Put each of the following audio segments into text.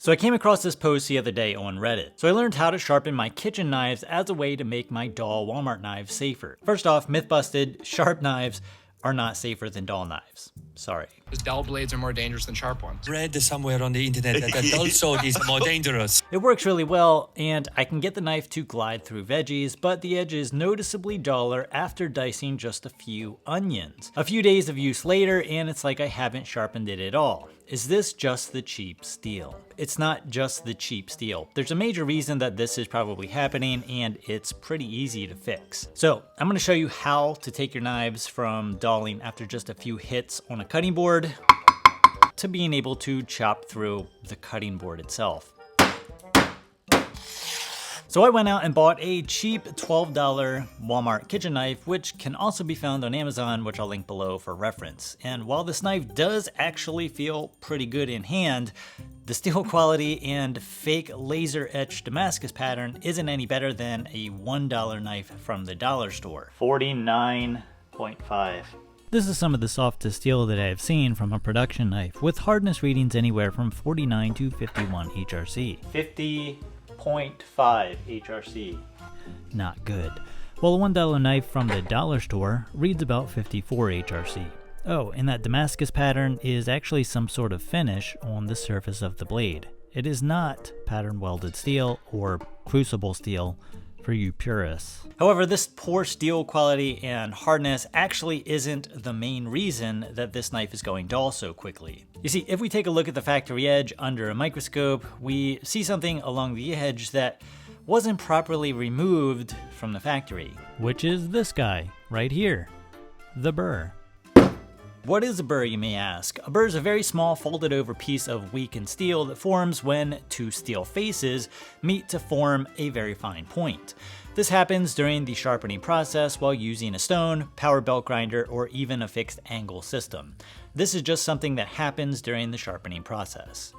So I came across this post the other day on Reddit. So I learned how to sharpen my kitchen knives as a way to make my dull Walmart knives safer. First off, myth busted, sharp knives are not safer than dull knives. Sorry. Because dull blades are more dangerous than sharp ones. Read somewhere on the internet that the dull sword is more dangerous. It works really well, and I can get the knife to glide through veggies, but the edge is noticeably duller after dicing just a few onions. A few days of use later, and it's like I haven't sharpened it at all. Is this just the cheap steel? It's not just the cheap steel. There's a major reason that this is probably happening, and it's pretty easy to fix. So I'm gonna show you how to take your knives from dulling after just a few hits on a cutting board to being able to chop through the cutting board itself. So I went out and bought a cheap $12 Walmart kitchen knife, which can also be found on Amazon, which I'll link below for reference. And while this knife does actually feel pretty good in hand, the steel quality and fake laser etched Damascus pattern isn't any better than a $1 knife from the dollar store. 49.5. This is some of the softest steel that I have seen from a production knife, with hardness readings anywhere from 49 to 51 HRC. 50.5 HRC. Not good. Well, a $1 knife from the dollar store reads about 54 HRC. Oh, and that Damascus pattern is actually some sort of finish on the surface of the blade. It is not pattern welded steel or crucible steel for you purists. However, this poor steel quality and hardness actually isn't the main reason that this knife is going dull so quickly. You see, if we take a look at the factory edge under a microscope, we see something along the edge that wasn't properly removed from the factory. Which is this guy, right here, the burr. What is a burr, you may ask? A burr is a very small folded over piece of weakened steel that forms when two steel faces meet to form a very fine point. This happens during the sharpening process while using a stone, power belt grinder, or even a fixed angle system. This is just something that happens during the sharpening process.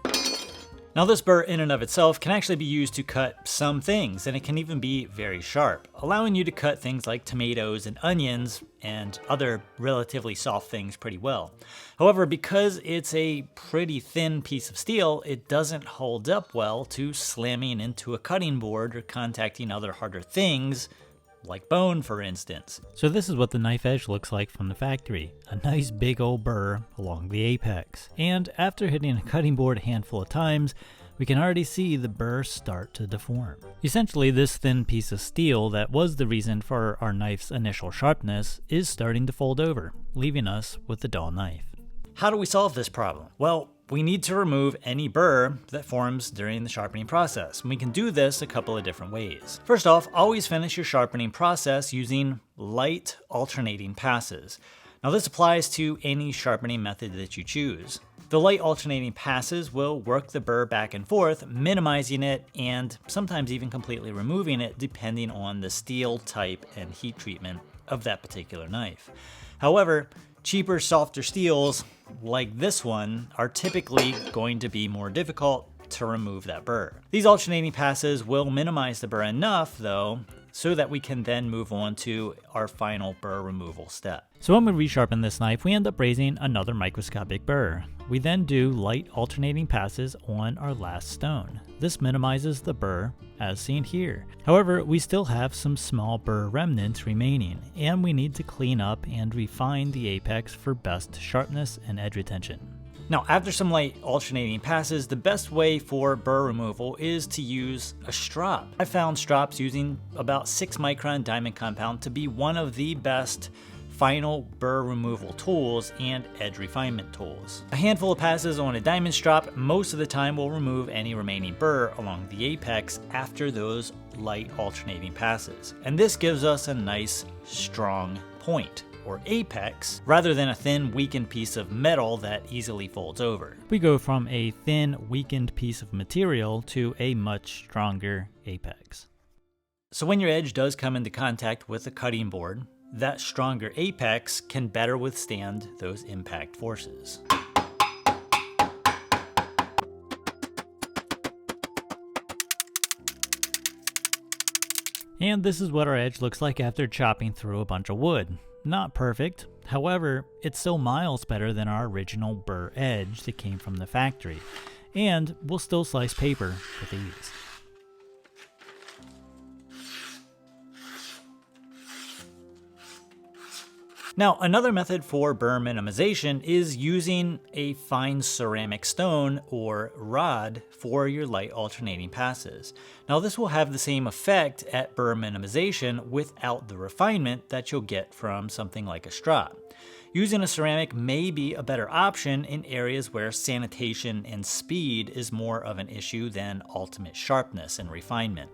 Now this burr in and of itself can actually be used to cut some things, and it can even be very sharp, allowing you to cut things like tomatoes and onions and other relatively soft things pretty well. However, because it's a pretty thin piece of steel, it doesn't hold up well to slamming into a cutting board or contacting other harder things, like bone for instance. So this is what the knife edge looks like from the factory. A nice big old burr along the apex. And after hitting a cutting board a handful of times, we can already see the burr start to deform. Essentially, this thin piece of steel that was the reason for our knife's initial sharpness is starting to fold over, leaving us with a dull knife. How do we solve this problem? Well, we need to remove any burr that forms during the sharpening process, and we can do this a couple of different ways. First off, always finish your sharpening process using light alternating passes. Now this applies to any sharpening method that you choose. The light alternating passes will work the burr back and forth, minimizing it and sometimes even completely removing it depending on the steel type and heat treatment of that particular knife. However, cheaper, softer steels like this one are typically going to be more difficult to remove that burr. These alternating passes will minimize the burr enough though, so that we can then move on to our final burr removal step. So when we resharpen this knife, we end up raising another microscopic burr. We then do light alternating passes on our last stone. This minimizes the burr as seen here. However, we still have some small burr remnants remaining, and we need to clean up and refine the apex for best sharpness and edge retention. Now, after some light alternating passes, the best way for burr removal is to use a strop. I found strops using about 6 micron diamond compound to be one of the best final burr removal tools and edge refinement tools. A handful of passes on a diamond strop most of the time will remove any remaining burr along the apex after those light alternating passes. And this gives us a nice strong point, or apex, rather than a thin, weakened piece of metal that easily folds over. We go from a thin, weakened piece of material to a much stronger apex. So when your edge does come into contact with a cutting board, that stronger apex can better withstand those impact forces. And this is what our edge looks like after chopping through a bunch of wood. Not perfect, however, it's still miles better than our original burr edge that came from the factory. and will still slice paper with ease. Now, another method for burr minimization is using a fine ceramic stone or rod for your light alternating passes. Now, this will have the same effect at burr minimization without the refinement that you'll get from something like a strop. Using a ceramic may be a better option in areas where sanitation and speed is more of an issue than ultimate sharpness and refinement.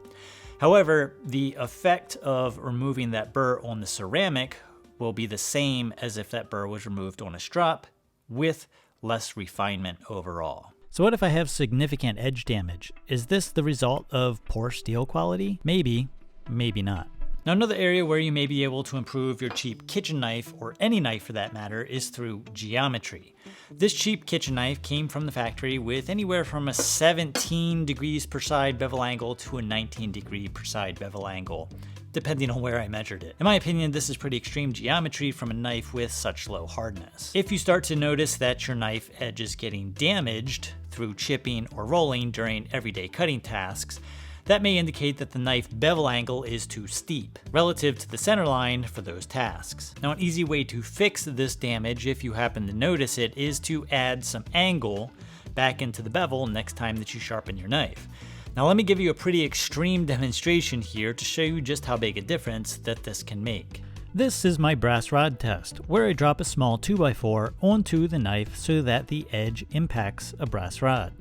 However, the effect of removing that burr on the ceramic will be the same as if that burr was removed on a strop, with less refinement overall. So what if I have significant edge damage? Is this the result of poor steel quality? Maybe, maybe not. Now, another area where you may be able to improve your cheap kitchen knife, or any knife for that matter, is through geometry. This cheap kitchen knife came from the factory with anywhere from a 17 degrees per side bevel angle to a 19 degree per side bevel angle, depending on where I measured it. In my opinion, this is pretty extreme geometry from a knife with such low hardness. If you start to notice that your knife edge is getting damaged through chipping or rolling during everyday cutting tasks, that may indicate that the knife bevel angle is too steep relative to the center line for those tasks. Now, an easy way to fix this damage, if you happen to notice it, is to add some angle back into the bevel next time that you sharpen your knife. Now, let me give you a pretty extreme demonstration here to show you just how big a difference that this can make. This is my brass rod test, where I drop a small 2x4 onto the knife so that the edge impacts a brass rod.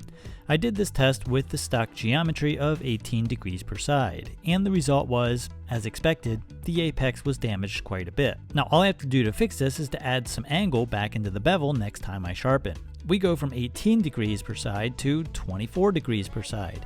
I did this test with the stock geometry of 18 degrees per side, and the result was, as expected, the apex was damaged quite a bit. Now, all I have to do to fix this is to add some angle back into the bevel next time I sharpen. We go from 18 degrees per side to 24 degrees per side.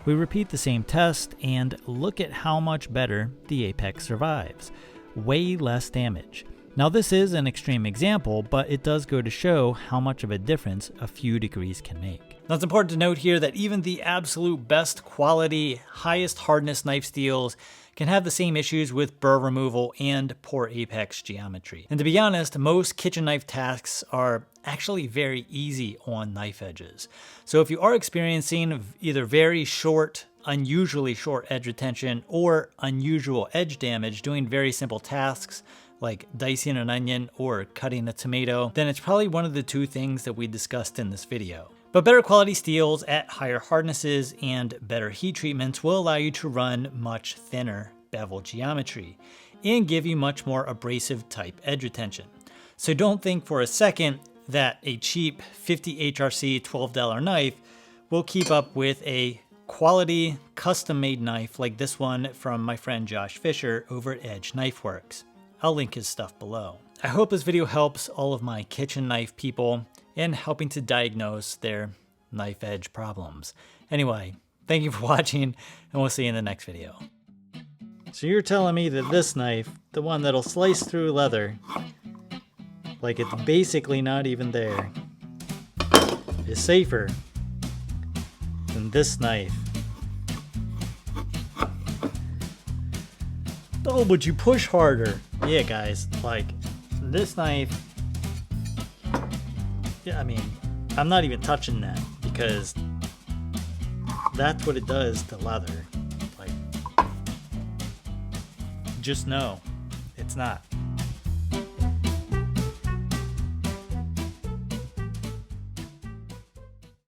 We repeat the same test, and look at how much better the apex survives. Way less damage. Now, this is an extreme example, but it does go to show how much of a difference a few degrees can make. Now, it's important to note here that even the absolute best quality, highest hardness knife steels can have the same issues with burr removal and poor apex geometry. And to be honest, most kitchen knife tasks are actually very easy on knife edges. So if you are experiencing either very short, unusually short edge retention or unusual edge damage doing very simple tasks like dicing an onion or cutting a tomato, then it's probably one of the two things that we discussed in this video. But better quality steels at higher hardnesses and better heat treatments will allow you to run much thinner bevel geometry and give you much more abrasive type edge retention. So don't think for a second that a cheap 50 HRC $12 knife will keep up with a quality custom made knife like this one from my friend Josh Fisher over at Edge Knife Works. I'll link his stuff below. I hope this video helps all of my kitchen knife people in helping to diagnose their knife edge problems. Anyway, thank you for watching, and we'll see you in the next video. So you're telling me that this knife, the one that'll slice through leather, like it's basically not even there, is safer than this knife. Oh, but you push harder. Yeah, guys, like this knife, yeah, I mean, I'm not even touching that because that's what it does to leather. Like, just know it's not.